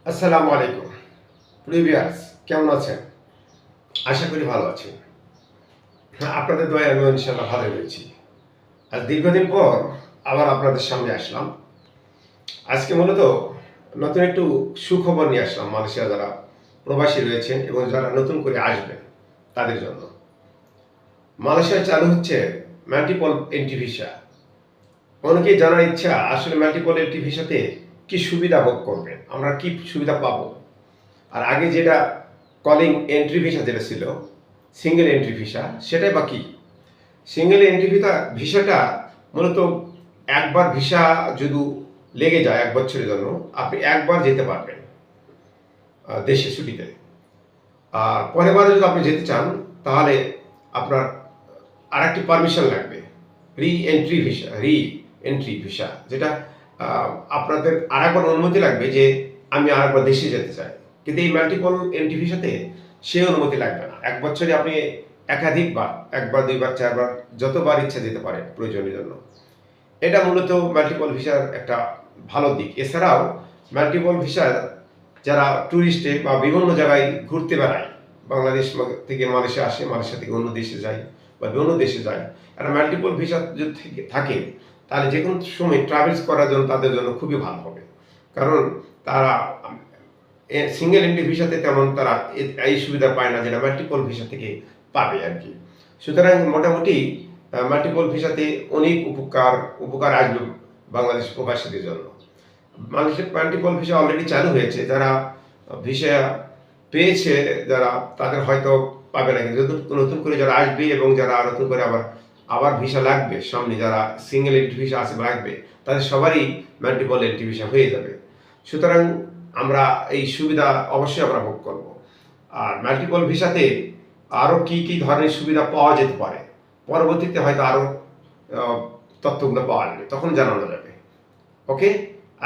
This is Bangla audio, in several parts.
আসসালামু আলাইকুম প্রিভিয়াস, কেমন আছেন? আশা করি ভালো আছেন। আপনাদের দয়ায় আমি ইনশাআল্লাহ ভালো রয়েছি। আজ দীর্ঘদিন পর আবার আপনাদের সামনে আসলাম। আজকে মূলত নতুন একটু সুখবর নিয়ে আসলাম মালয়েশিয়া যারা প্রবাসী রয়েছেন এবং যারা নতুন করে আসবেন তাদের জন্য। মালয়েশিয়ায় চালু হচ্ছে মাল্টিপল এন্ট্রি ভিসা। অনেকেই জানার ইচ্ছা আসলে মাল্টিপল এন্ট্রি ভিসাতে কি সুবিধা ভোগ করবেন, আমরা কি সুবিধা পাবো। আর আগে যেটা কলিং এন্ট্রি ভিসা যেটা ছিল, সিঙ্গেল এন্ট্রি ভিসা, সেটাই বা কি? সিঙ্গেল এন্ট্রি ভিসাটা মূলত একবার ভিসা যদি লেগে যায় 1 বছরের জন্য, আপনি একবার যেতে পারবেন দেশে ছুটিতে। আর পরের বারে যদি আপনি যেতে চান তাহলে আপনার আরেকটি পারমিশন লাগবে, রি এন্ট্রি ভিসা, যেটা আপনাদের আরেকবার অনুমতি লাগবে যে আমি আরেকবার দেশে যেতে চাই। কিন্তু এই মাল্টিপল এন্ট্রি ভিসাতে সে অনুমতি লাগবে না। 1 বছরে আপনি একাধিকবার, একবার, দুইবার, চারবার, যতবার ইচ্ছা যেতে পারেন প্রয়োজনের জন্য। এটা মূলত মাল্টিপল ভিসার একটা ভালো দিক। এছাড়াও মাল্টিপল ভিসা যারা ট্যুরিস্টে বা বিভিন্ন জায়গায় ঘুরতে বেড়ায়, বাংলাদেশ থেকে মালয়েশিয়া আসে, মালয়েশিয়া থেকে অন্য দেশে যায় বা অন্য দেশে যায়, একটা মাল্টিপল ভিসা যদি থাকে তাহলে যে কোনো সময় ট্রাভেলস করার জন্য তাদের জন্য খুবই ভালো হবে। কারণ তারা সিঙ্গেল এন্ট্রি ভিসাতে তেমন তারা এই সুবিধা পায় না যেটা মাল্টিপল ভিসা থেকে পাবে আর কি। সুতরাং মোটামুটি মাল্টিপল ভিসাতে অনেক উপকার আসবে বাংলাদেশ প্রবাসীদের জন্য। মানুষের মাল্টিপল ভিসা অলরেডি চালু হয়েছে, যারা ভিসা পেয়েছে যারা, তাদের হয়তো পাবে না, কিন্তু নতুন করে যারা আসবে এবং যারা নতুন করে আবার আবার ভিসা লাগবে সামনে, যারা সিঙ্গেল এন্ট্রি ভিসা আছে লাগবে, তাদের সবারই মাল্টিপল এন্ট্রি ভিসা হয়ে যাবে। সুতরাং আমরা এই সুবিধা অবশ্যই আমরা ভোগ করব। আর মাল্টিপল ভিসাতে আরও কি কি ধরনের সুবিধা পাওয়া যেতে পারে, পরবর্তীতে হয়তো আরও তথ্যগুলো পাওয়া যাবে, তখন জানানো যাবে। ওকে,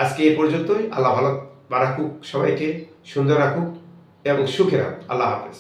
আজকে এই পর্যন্তই। আল্লাহ ভালো রাখুক, সবাইকে সুন্দর রাখুক এবং সুখে রাখুক। আল্লাহ হাফেজ।